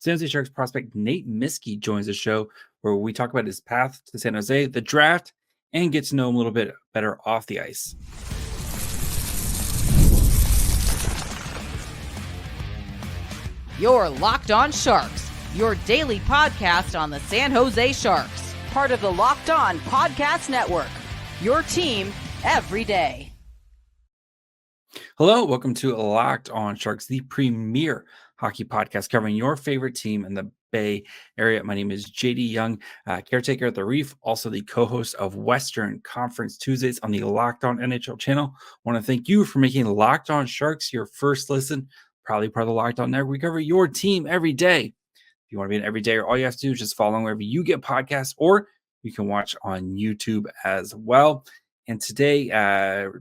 San Jose Sharks prospect Nate Misskey joins the show, where we talk about his path to San Jose, the draft, and get to know him a little bit better off the ice. You're Locked On Sharks, your daily podcast on the San Jose Sharks, part of the Locked On Podcast Network, your team every day. Hello, welcome to Locked On Sharks, the premier hockey podcast covering your favorite team in the Bay Area. My name is JD Young, caretaker at the Reef, also the co-host of Western Conference Tuesdays on the Locked On NHL channel. I want to thank you for making Locked On Sharks your first listen, probably part of the Locked On Network. We cover your team every day. If you want to be an everydayer, all you have to do is just follow wherever you get podcasts, or you can watch on YouTube as well. And today,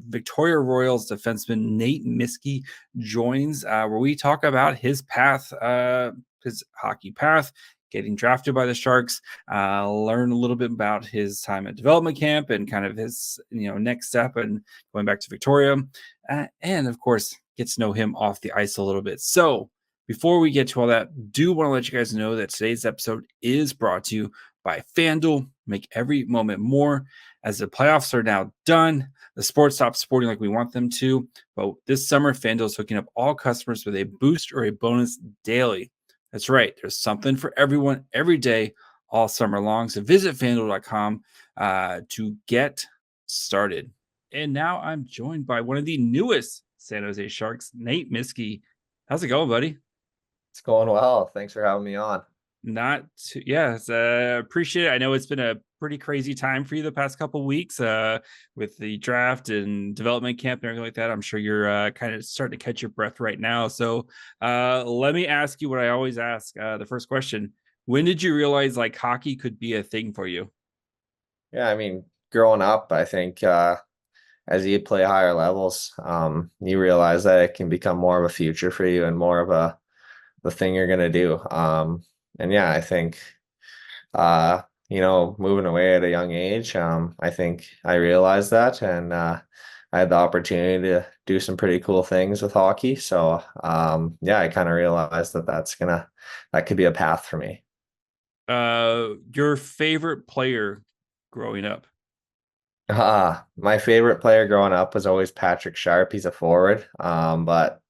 Victoria Royals defenseman Nate Misskey joins, where we talk about his path, his hockey path, getting drafted by the Sharks, learn a little bit about his time at development camp and kind of his next step and going back to Victoria, and of course, get to know him off the ice a little bit. So before we get to all that, do want to let you guys know that today's episode is brought to you by FanDuel. Make every moment more. As the playoffs are now done, the sports stop sporting like we want them to. But this summer, FanDuel is hooking up all customers with a boost or a bonus daily. That's right. There's something for everyone every day, all summer long. So visit FanDuel.com to get started. And now I'm joined by one of the newest San Jose Sharks, Nate Misskey. How's it going, buddy? It's going well. Thanks for having me on. Appreciate it. I know it's been a pretty crazy time for you the past couple of weeks with the draft and development camp and everything like that. I'm sure you're kind of starting to catch your breath right now. So let me ask you what I always ask. The first question: when did you realize like hockey could be a thing for you? Yeah, I mean, growing up, I think as you play higher levels, you realize that it can become more of a future for you and more of the thing you're gonna do. And yeah, I think, moving away at a young age, I think I realized that, and I had the opportunity to do some pretty cool things with hockey. So, I kind of realized that could be a path for me. Your favorite player growing up? My favorite player growing up was always Patrick Sharp. He's a forward. But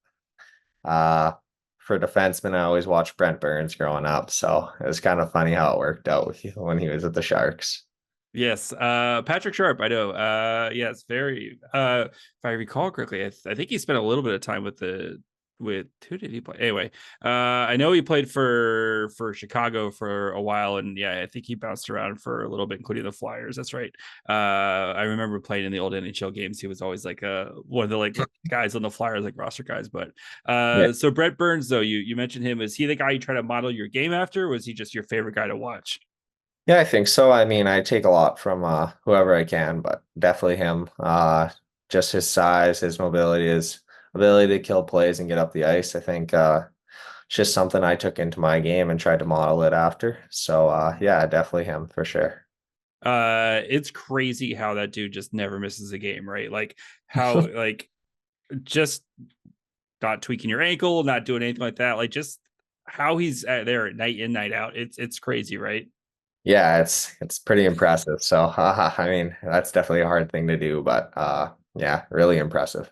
for defenseman, I always watched Brent Burns growing up. So it was kind of funny how it worked out when he was at the Sharks. Yes, Patrick Sharp. I know. Yes, very. If I recall correctly, I think he spent a little bit of time with who did he play? Anyway, I know he played for Chicago for a while, and yeah, I think he bounced around for a little bit, including the Flyers. That's right. I remember playing in the old NHL games. He was always like one of the guys on the Flyers, like roster guys. But Yeah. So Brent Burns, though, you mentioned him. Is he the guy you try to model your game after, or was he just your favorite guy to watch? Yeah, I think so. I mean, I take a lot from whoever I can, but definitely him. Just his size, his mobility, his ability to kill plays and get up the ice. I think it's just something I took into my game and tried to model it after. So yeah, definitely him for sure. It's crazy how that dude just never misses a game, right? Like how just not tweaking your ankle, not doing anything like that. Like just how he's there night in, night out. It's crazy, right? Yeah, it's pretty impressive. So I mean, that's definitely a hard thing to do, but yeah, really impressive.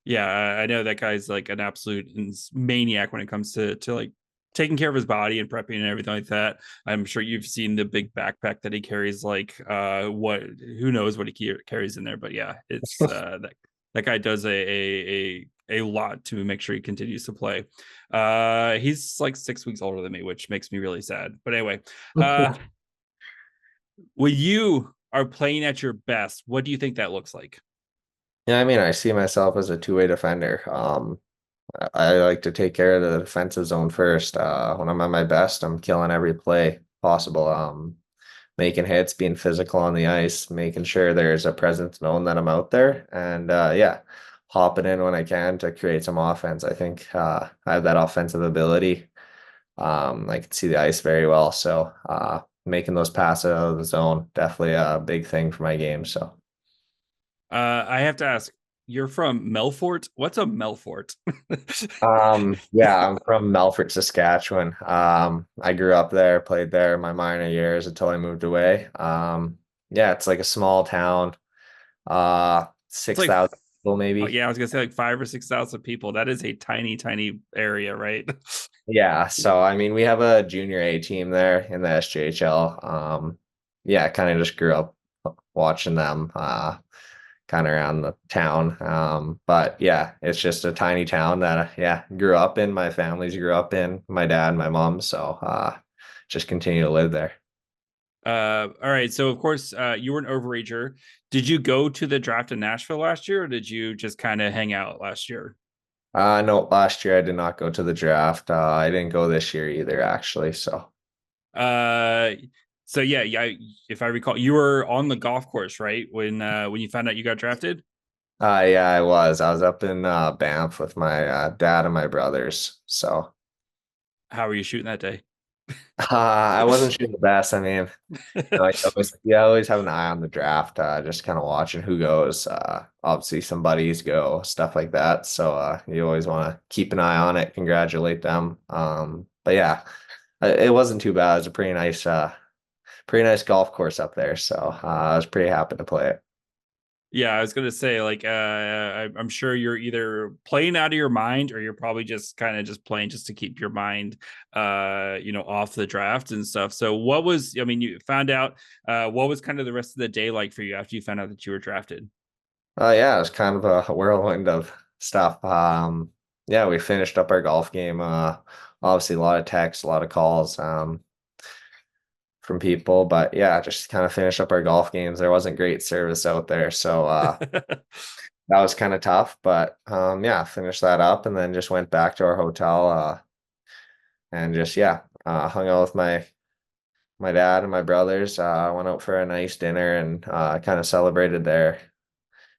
Yeah, I know that guy's like an absolute maniac when it comes to like taking care of his body and prepping and everything like that. I'm sure you've seen the big backpack that he carries. Like, who knows what he carries in there? But yeah, it's that guy does a lot to make sure he continues to play. He's like 6 weeks older than me, which makes me really sad. But anyway, when you are playing at your best, what do you think that looks like? Yeah, I mean, I see myself as a two-way defender. I like to take care of the defensive zone first. When I'm at my best, I'm killing every play possible. Making hits, being physical on the ice, making sure there's a presence known that I'm out there, and yeah, hopping in when I can to create some offense. I think I have that offensive ability. I can see the ice very well, so making those passes out of the zone definitely a big thing for my game. So I have to ask, You're from Melfort? What's a Melfort? Yeah, I'm from Melfort, Saskatchewan. I grew up there, played there my minor years until I moved away. Yeah, it's like a small town, It's like, 6,000 people oh, maybe. yeah, I was gonna say like 5 or 6 thousand people. That is a tiny, tiny area, right? Yeah, so I mean, we have a junior A team there in the SJHL. Yeah, kind of just grew up watching them kind of around the town. But yeah, it's just a tiny town that yeah, grew up in. My family's grew up in, my dad and my mom, so just continue to live there. All right. So of course, you were an overager. Did you go to the draft in Nashville last year, or did you just kind of hang out last year? No, last year I did not go to the draft. I didn't go this year either, actually. So Uh, so yeah. If I recall, you were on the golf course, right? When you found out you got drafted. yeah, I was. I was up in Banff with my dad and my brothers. So How were you shooting that day? I wasn't shooting the best. I mean, you always have an eye on the draft, just kind of watching who goes. Obviously, some buddies go, stuff like that. So you always want to keep an eye on it, congratulate them. But yeah, it wasn't too bad. It was a pretty nice golf course up there. So I was pretty happy to play it. Yeah, I was gonna say like I'm sure you're either playing out of your mind or you're probably just kind of just playing just to keep your mind off the draft and stuff. So what was I mean you found out what was kind of the rest of the day like for you after you found out that you were drafted? Yeah, it was kind of a whirlwind of stuff. Yeah, we finished up our golf game. Obviously a lot of texts, a lot of calls. From people. But yeah, just kind of finish up our golf games. There wasn't great service out there. So that was kind of tough. But yeah, finished that up and then just went back to our hotel and just yeah, hung out with my dad and my brothers. Went out for a nice dinner and kind of celebrated there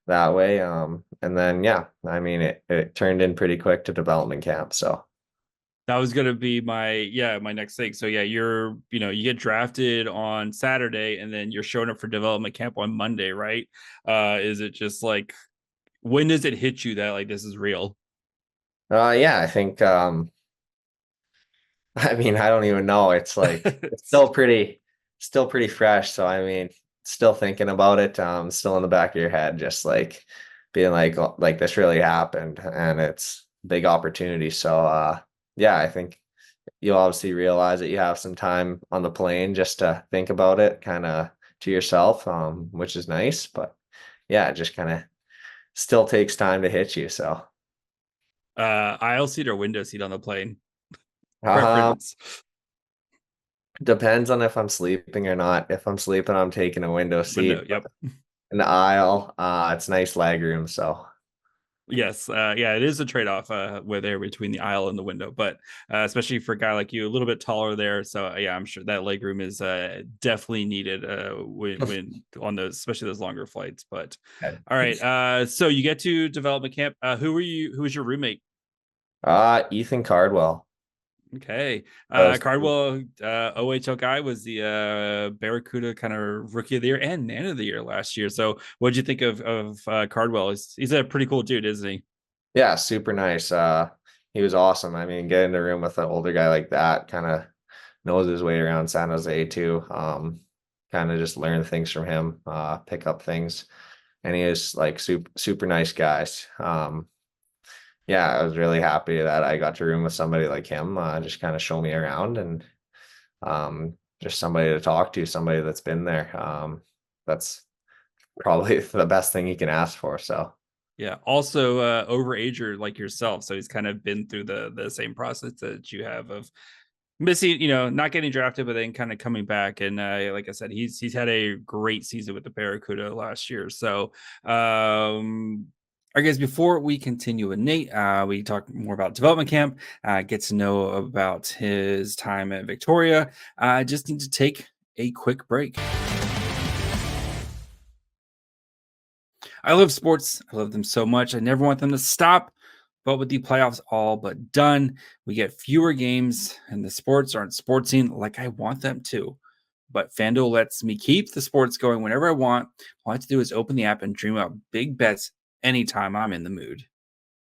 that way. And then yeah, I mean it turned in pretty quick to development camp. So That was gonna be my next thing. So yeah, you get drafted on Saturday and then you're showing up for development camp on Monday, right? Is it just like when does it hit you that like this is real? yeah, I think I mean, I don't even know. It's like it's still pretty fresh. So I mean, still thinking about it, still in the back of your head, just like being like like this really happened and it's a big opportunity. So yeah, I think you'll obviously realize that you have some time on the plane just to think about it kind of to yourself, which is nice. But yeah, it just kind of still takes time to hit you. So Aisle seat or window seat on the plane? um Preference. depends on if I'm sleeping or not. If I'm sleeping, I'm taking a window Window, seat. yep. An aisle. It's nice leg room, so Yes, yeah, it is a trade-off where they're between the aisle and the window, but especially for a guy like you, a little bit taller there. So yeah, I'm sure that leg room is definitely needed when on those, especially those longer flights. But all right, so you get to development camp. Who was your roommate? Ethan Cardwell. Okay. Was Cardwell, OHL guy, was the Barracuda kind of rookie of the year and man of the year last year. So what'd you think of Cardwell? He's a pretty cool dude, isn't he? yeah, super nice. He was awesome. I mean, getting in the room with an older guy like that kind of knows his way around San Jose too. Kind of just learn things from him, pick up things, and he is like super nice guys. Yeah, I was really happy that I got to room with somebody like him, just kind of show me around and just somebody to talk to, somebody that's been there. That's probably the best thing you can ask for. So Yeah. Also, overager like yourself, so he's kind of been through the same process that you have of missing, not getting drafted, but then kind of coming back. And like I said, he's had a great season with the Barracuda last year. So, I guess before we continue with Nate, we talk more about development camp, get to know about his time at Victoria. I just need to take a quick break. I love sports. I love them so much. I never want them to stop. But with the playoffs all but done, we get fewer games and the sports aren't sportsing like I want them to. But FanDuel lets me keep the sports going whenever I want. All I have to do is open the app and dream up big bets anytime I'm in the mood.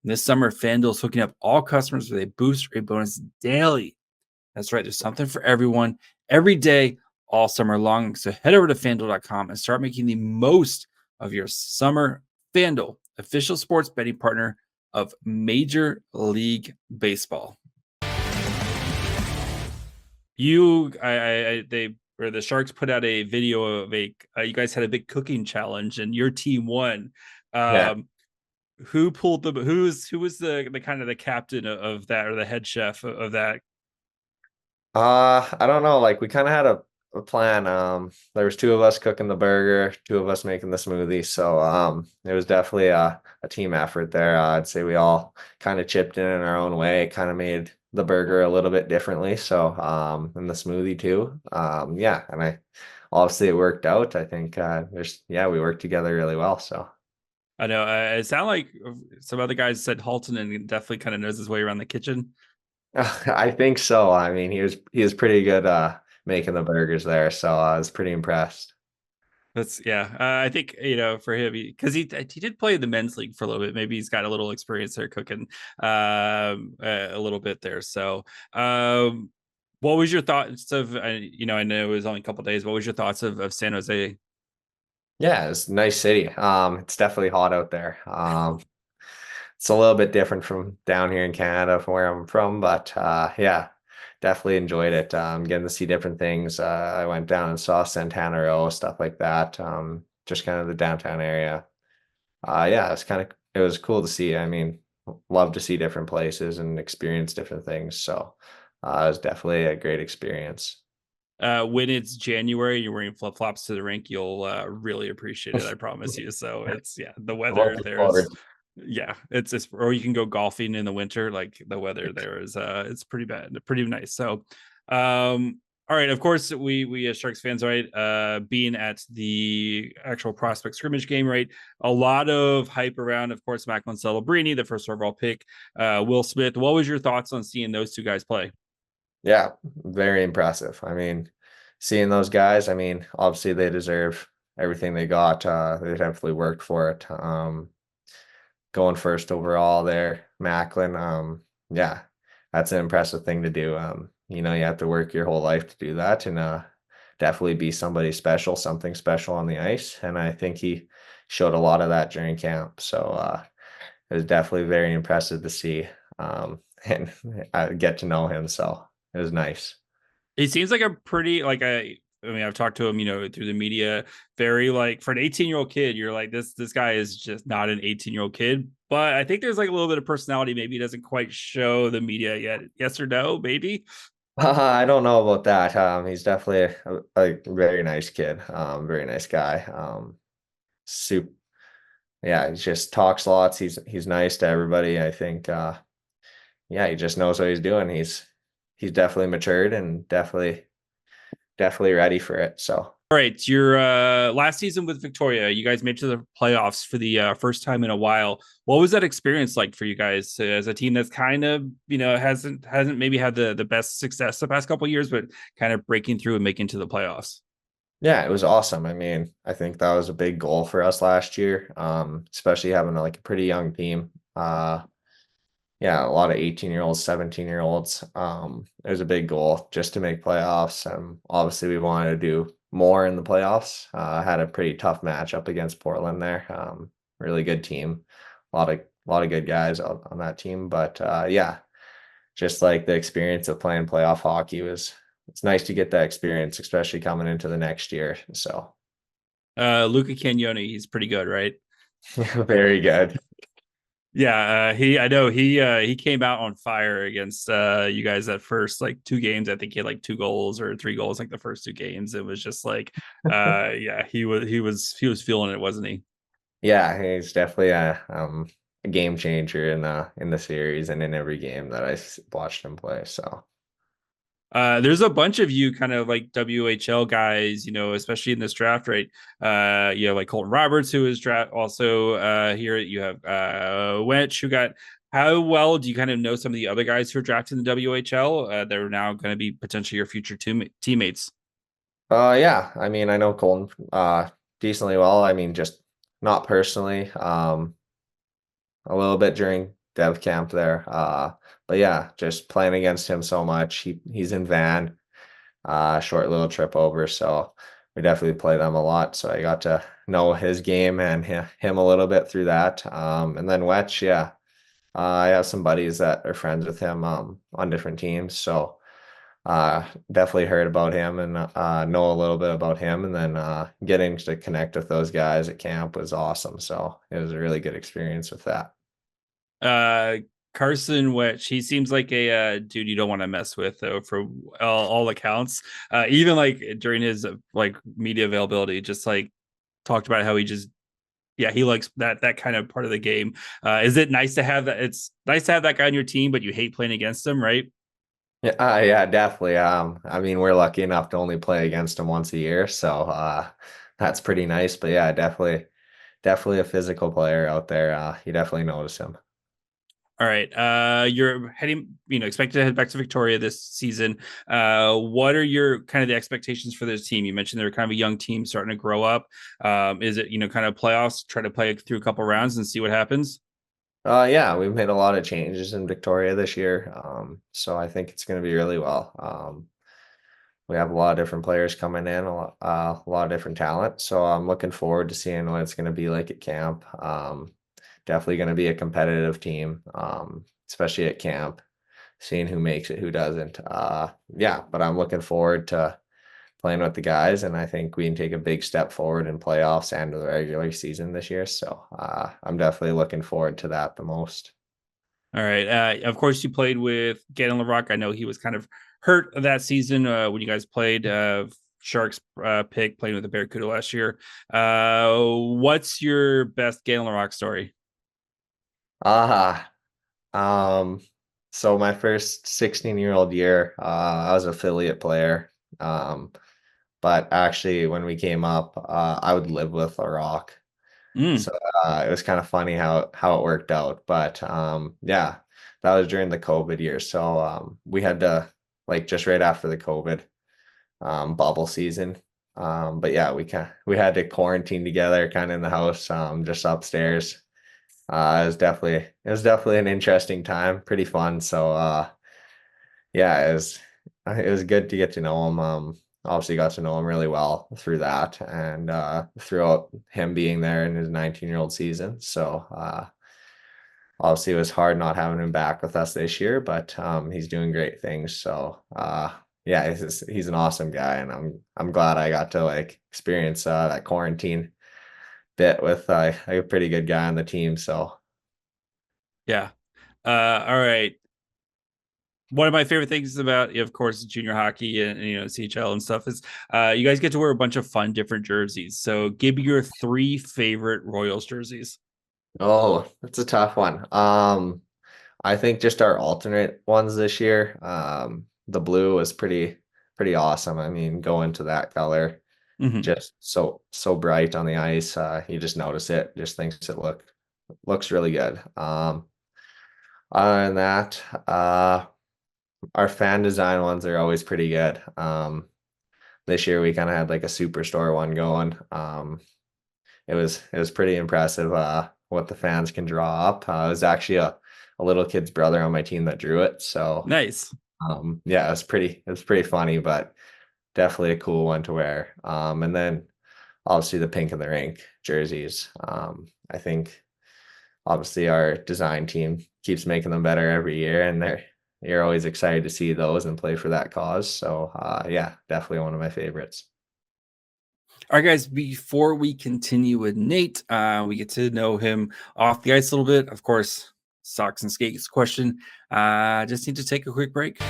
This summer, FanDuel is hooking up all customers with a boost or a bonus daily. That's right. There's something for everyone every day, all summer long. So head over to FanDuel.com and start making the most of your summer. FanDuel, official sports betting partner of Major League Baseball. The Sharks put out a video of you guys had a big cooking challenge and your team won. Yeah. Who was the kind of the captain of that, or the head chef of that? I don't know. Like we kind of had a plan. There was two of us cooking the burger, two of us making the smoothie. So it was definitely a team effort there. I'd say we all kind of chipped in our own way, kind of made the burger a little bit differently. So and the smoothie too. Yeah, and obviously it worked out. I think we worked together really well. So I know it sounded like some other guys said Halton and definitely kind of knows his way around the kitchen. I think so. I mean, he was pretty good making the burgers there, so I was pretty impressed. I think for him, because he did play in the men's league for a little bit. Maybe he's got a little experience there cooking a little bit there. So what was your thoughts of I know it was only a couple days. What was your thoughts of San Jose? Yeah, it's a nice city. It's definitely hot out there. It's a little bit different from down here in Canada from where I'm from, but yeah, definitely enjoyed it. Getting to see different things. I went down and saw Santana Row, stuff like that. Just kind of the downtown area. Yeah, it was cool to see. I mean, love to see different places and experience different things. So it was definitely a great experience. When it's January, you're wearing flip flops to the rink, you'll really appreciate it. I promise you. So the weather Looking there is, forward. it's just, or you can go golfing in the winter. Like the weather there is, it's pretty bad, pretty nice. So, all right. Of course, we as Sharks fans, right? Being at the actual Prospect Scrimmage game, right? A lot of hype around, of course, Macklin Celebrini, the first overall pick, Will Smith. What was your thoughts on seeing those two guys play? Yeah, very impressive. I mean, seeing those guys, I mean, obviously they deserve everything they got. They definitely worked for it. Going first overall there, Macklin. Yeah, that's an impressive thing to do. You have to work your whole life to do that and definitely be somebody special, something special on the ice. And I think he showed a lot of that during camp. So it was definitely very impressive to see and get to know him. So it was nice. He seems like a pretty I mean, I've talked to him, through the media, very like for an 18-year-old kid, you're like, this guy is just not an 18-year-old kid. But I think there's like a little bit of personality. Maybe he doesn't quite show the media yet. Yes or no, maybe. I don't know about that. He's definitely a very nice kid. Very nice guy. Super. Yeah, he just talks lots. He's nice to everybody. I think. Yeah, he just knows what he's doing. He's definitely matured and definitely ready for it. So. All right, your last season with Victoria, you guys made to the playoffs for the first time in a while. What was that experience like for you guys as a team that's kind of hasn't maybe had the best success the past couple of years, but kind of breaking through and making to the playoffs? Yeah, it was awesome. I mean, I think that was a big goal for us last year, especially having like a pretty young team. Yeah, a lot of 18-year-olds, 17-year-olds. It was a big goal just to make playoffs. Obviously, we wanted to do more in the playoffs. Had a pretty tough match up against Portland there. Really good team. A lot of good guys on that team. But yeah, just like the experience of playing playoff hockey it's nice to get that experience, especially coming into the next year. So Luca Cagnoni, he's pretty good, right? very good. Yeah, I know he came out on fire against you guys at first like two games. I think he had like 2 goals or 3 goals like the first 2 games. It was just like yeah, he was feeling it, wasn't he? Yeah, he's definitely a game changer in the series and in every game that watched him play. So There's a bunch of you kind of like WHL guys, especially in this draft, right? You have like Colton Roberts, who is draft also here. You have Wench, who got. How well do you kind of know some of the other guys who are drafted in the WHL that are now going to be potentially your future teammates? yeah, I mean, I know Colton decently well. I mean, just not personally. a little bit during dev camp there. But yeah, just playing against him so much. He's in Van, short little trip over, so we definitely play them a lot. So I got to know his game and him a little bit through that. And then Wetch, yeah, I have some buddies that are friends with him on different teams, so definitely heard about him and know a little bit about him. And then getting to connect with those guys at camp was awesome. So it was a really good experience with that. Carson Wetch, he seems like a dude you don't want to mess with, though, for all accounts. Even like during his like media availability, just like talked about how he just, yeah, he likes that kind of part of the game. Is it nice to have that? It's nice to have that guy on your team, but you hate playing against him, right? Yeah, yeah, definitely. I mean, we're lucky enough to only play against him once a year, so that's pretty nice. But yeah, definitely a physical player out there. You definitely notice him. All right. You're heading, expected to head back to Victoria this season. What are your kind of the expectations for this team? You mentioned they're kind of a young team starting to grow up. Is it, kind of playoffs, try to play through a couple rounds and see what happens? Yeah, we've made a lot of changes in Victoria this year. So I think it's going to be really well. We have a lot of different players coming in, a lot of different talent. So I'm looking forward to seeing what it's going to be like at camp. Definitely going to be a competitive team, especially at camp, seeing who makes it, who doesn't. Yeah, but I'm looking forward to playing with the guys, and I think we can take a big step forward in playoffs and the regular season this year. So I'm definitely looking forward to that the most. All right. Of course, you played with Galen LaRock. I know he was kind of hurt that season when you guys played. Sharks pick playing with the Barracuda last year. What's your best Galen LaRock story? Ah, so my first 16-year-old year, I was an affiliate player. But actually, when we came up, I would live with a rock. Mm. So it was kind of funny how it worked out. But yeah, that was during the COVID year. So we had to like just right after the COVID bubble season. But yeah, we had to quarantine together, kind of in the house, just upstairs. It was definitely an interesting time, pretty fun. So yeah, it was good to get to know him. Obviously got to know him really well through that and throughout him being there in his 19-year-old season. So obviously it was hard not having him back with us this year, but he's doing great things. So yeah, he's an awesome guy, and I'm glad I got to like experience that quarantine bit with a pretty good guy on the team. So Yeah. All right. One of my favorite things about, of course, junior hockey and CHL and stuff is you guys get to wear a bunch of fun different jerseys. So give me your 3 favorite Royals jerseys. oh, that's a tough one. I think just our alternate ones this year. The blue was pretty awesome. I mean, going to that color, Mm-hmm. just so bright on the ice. You just notice it, just thinks it looks really good. Other than that, our fan design ones are always pretty good. This year we kind of had like a superstore one going. It was pretty impressive what the fans can draw up. It was actually a little kid's brother on my team that drew it. So Nice. yeah, it was pretty funny, but definitely a cool one to wear. And then obviously the pink and the rink jerseys. I think obviously our design team keeps making them better every year, and you're always excited to see those and play for that cause. So yeah, definitely one of my favorites. All right, guys, before we continue with Nate, we get to know him off the ice a little bit. Of course, socks and skates question. Just need to take a quick break.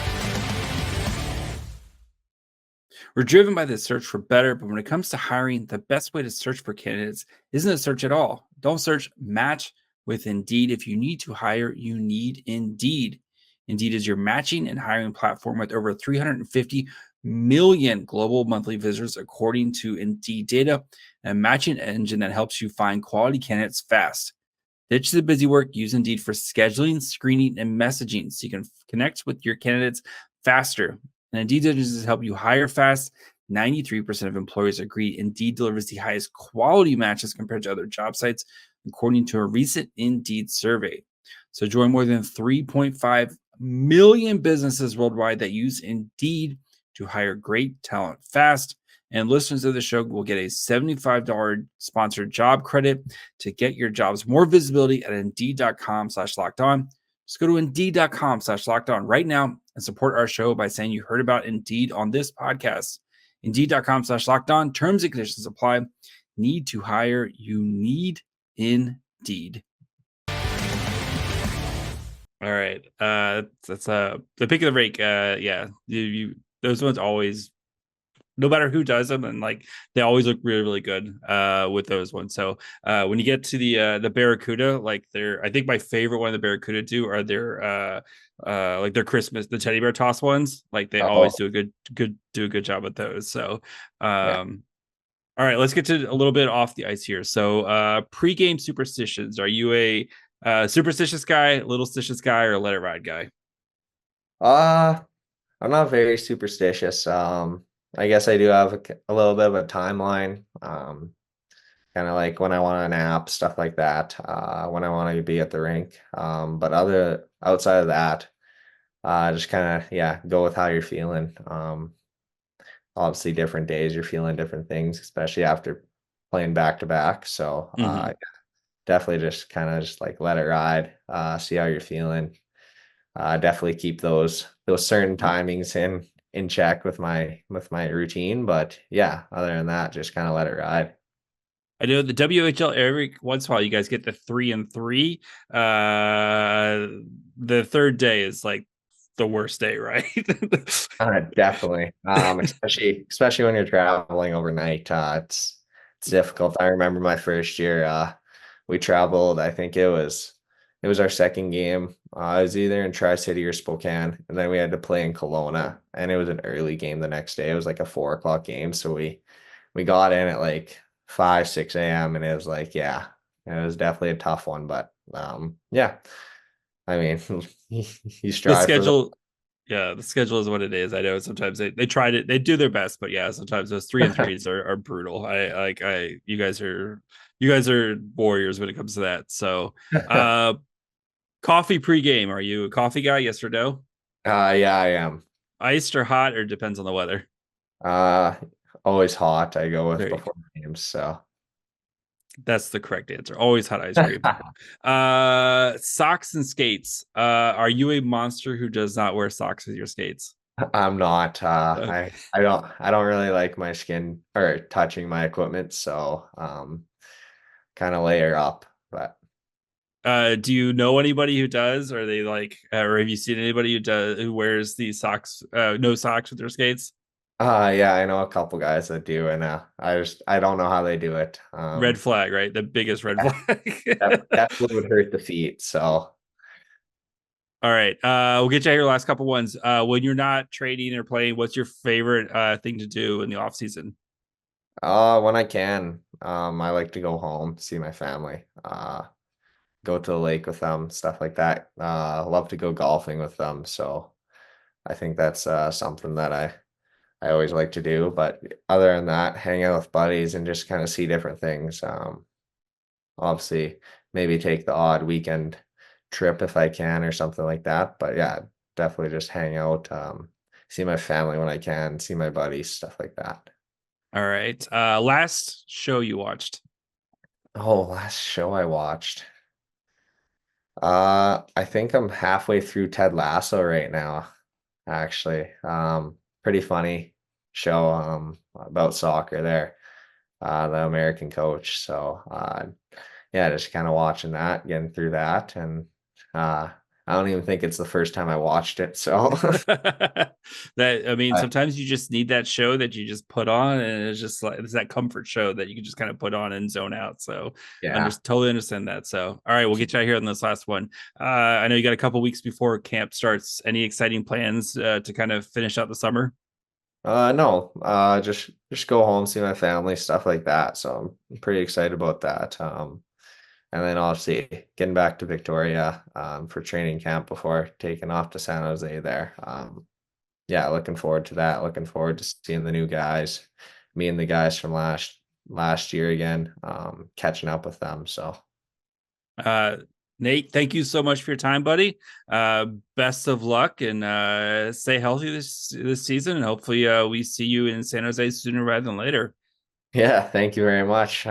We're driven by the search for better, but when it comes to hiring, the best way to search for candidates isn't a search at all. Don't search, match with Indeed. If you need to hire, you need Indeed. Indeed is your matching and hiring platform with over 350 million global monthly visitors, according to Indeed data, a matching engine that helps you find quality candidates fast. Ditch the busy work. Use Indeed for scheduling, screening, and messaging so you can connect with your candidates faster. And Indeed doesn't help you hire fast. 93% of employers agree Indeed delivers the highest quality matches compared to other job sites. according to a recent Indeed survey. So join more than 3.5 million businesses worldwide that use Indeed to hire great talent fast. And listeners of the show will get a $75 sponsored job credit to get your jobs more visibility at Indeed.com/lockedon. Just go to Indeed.com/lockedon right now and support our show by saying you heard about Indeed on this podcast. Indeed.com/lockedon. Terms and conditions apply. Need to hire? You need Indeed. All right. That's the pick of the rake. Yeah, those ones always, no matter who does them, and like they always look really, really good with those ones. So when you get to the Barracuda, like I think my favorite one of the Barracuda do are their like their Christmas, the teddy bear toss ones. Like they always do a good job with those. So all right, let's get to a little bit off the ice here. So pregame superstitions. Are you a superstitious guy, little stitious guy, or a let it ride guy? I'm not very superstitious. I guess I do have a little bit of a timeline. Kind of like when I want to nap, stuff like that. When I want to be at the rink. But outside of that, just kind of go with how you're feeling. Obviously, different days you're feeling different things, especially after playing back to back. So definitely just kind of just like let it ride. See how you're feeling. Definitely keep those certain timings in check with my routine, but yeah, other than that, just kind of let it ride. I know the WHL every once in a while you guys get the 3-3. The third day is like the worst day, right? Definitely. Especially when you're traveling overnight. It's difficult. I remember my first year, we traveled, I think it was our second game. I was either in Tri-City or Spokane, and then we had to play in Kelowna, and it was an early game the next day. It was like a 4 o'clock game. So we got in at like 5, 6 a.m. and it was like, it was definitely a tough one, but I mean, you strive the schedule is what it is. I know sometimes they do their best, but sometimes those 3-3s are brutal. You guys are warriors when it comes to that. So coffee pregame. Are you a coffee guy? Yes or no? Yeah, I am. Iced or hot, or depends on the weather? Always hot. I go with before games. So that's the correct answer. Always hot ice cream. Socks and skates. Are you a monster who does not wear socks with your skates? I'm not. Okay. I don't really like my skin or touching my equipment, so kind of layer up. But do you know anybody who does? Or are they like, or have you seen anybody who wears the socks, no socks with their skates? Yeah, I know a couple guys that do, and I don't know how they do it. Red flag, right? The biggest red flag. Definitely would hurt the feet. So all right. We'll get you out your last couple ones. When you're not trading or playing, what's your favorite thing to do in the off season? When I can, I like to go home, see my family, go to the lake with them, stuff like that. Love to go golfing with them. So I think that's something that I always like to do. But other than that, hang out with buddies and just kind of see different things. Obviously, maybe take the odd weekend trip if I can or something like that. But yeah, definitely just hang out, see my family when I can, see my buddies, stuff like that. All right. Last show you watched? Oh, last show I watched. I think I'm halfway through Ted Lasso right now, actually. Pretty funny show about soccer there, the American coach. So just kind of watching that, getting through that, and I don't even think it's the first time I watched it. So sometimes you just need that show that you just put on, and it's just like it's that comfort show that you can just kind of put on and zone out. So totally understand that. So all right, we'll get you out here on this last one. I know you got a couple weeks before camp starts. Any exciting plans to kind of finish out the summer? No, just go home, see my family, stuff like that. So I'm pretty excited about that. And then obviously getting back to Victoria for training camp before taking off to San Jose there. Looking forward to that. Looking forward to seeing the new guys, meeting the guys from last year again, catching up with them. So Nate, thank you so much for your time, buddy. Best of luck, and stay healthy this season. And hopefully, we see you in San Jose sooner rather than later. Yeah, thank you very much.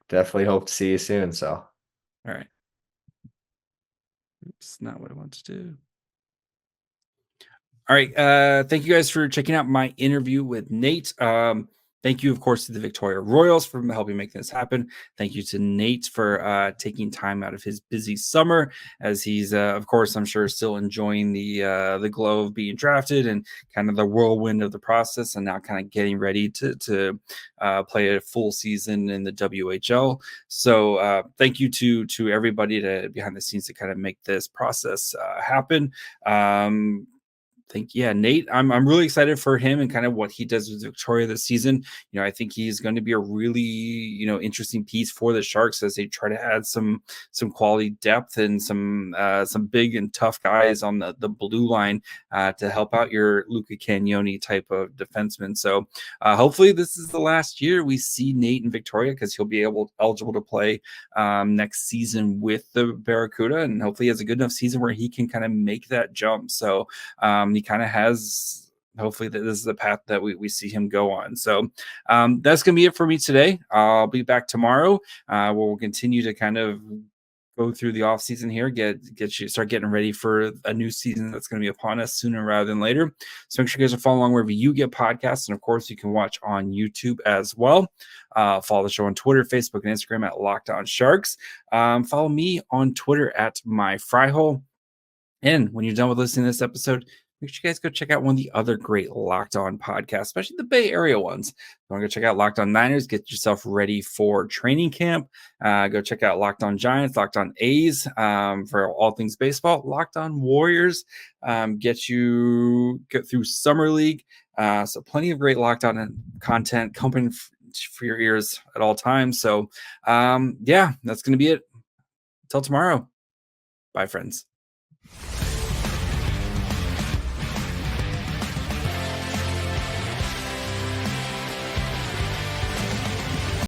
Definitely hope to see you soon. So, All right. Oops, not what I want to do. All right. Thank you guys for checking out my interview with Nate. Thank you, of course, to the Victoria Royals for helping make this happen. Thank you to Nate for taking time out of his busy summer, as he's, of course, I'm sure still enjoying the glow of being drafted and kind of the whirlwind of the process, and now kind of getting ready to play a full season in the WHL. So thank you to everybody behind the scenes to kind of make this process happen. Nate, I'm really excited for him and kind of what he does with Victoria this season. I think he's going to be a really, interesting piece for the Sharks as they try to add some quality depth and some big and tough guys on the blue line to help out your Luca Cagnoni type of defenseman. So hopefully this is the last year we see Nate in Victoria, because he'll be eligible to play next season with the Barracuda, and hopefully he has a good enough season where he can kind of make that jump. So he kind of has, hopefully that this is the path that we see him go on. So that's going to be it for me today. I'll be back tomorrow. We'll continue to kind of go through the off season here, start getting ready for a new season that's going to be upon us sooner rather than later. So make sure you guys are following along wherever you get podcasts. And of course, you can watch on YouTube as well. Follow the show on Twitter, Facebook, and Instagram at Locked On Sharks. Follow me on Twitter at MyFryhole. And when you're done with listening to this episode, make sure you guys go check out one of the other great Locked On podcasts, especially the Bay Area ones. If you want to go check out Locked On Niners, get yourself ready for training camp. Go check out Locked On Giants, Locked On A's for all things baseball. Locked On Warriors get through Summer League. So plenty of great Locked On content coming for your ears at all times. So that's going to be it. Until tomorrow. Bye, friends.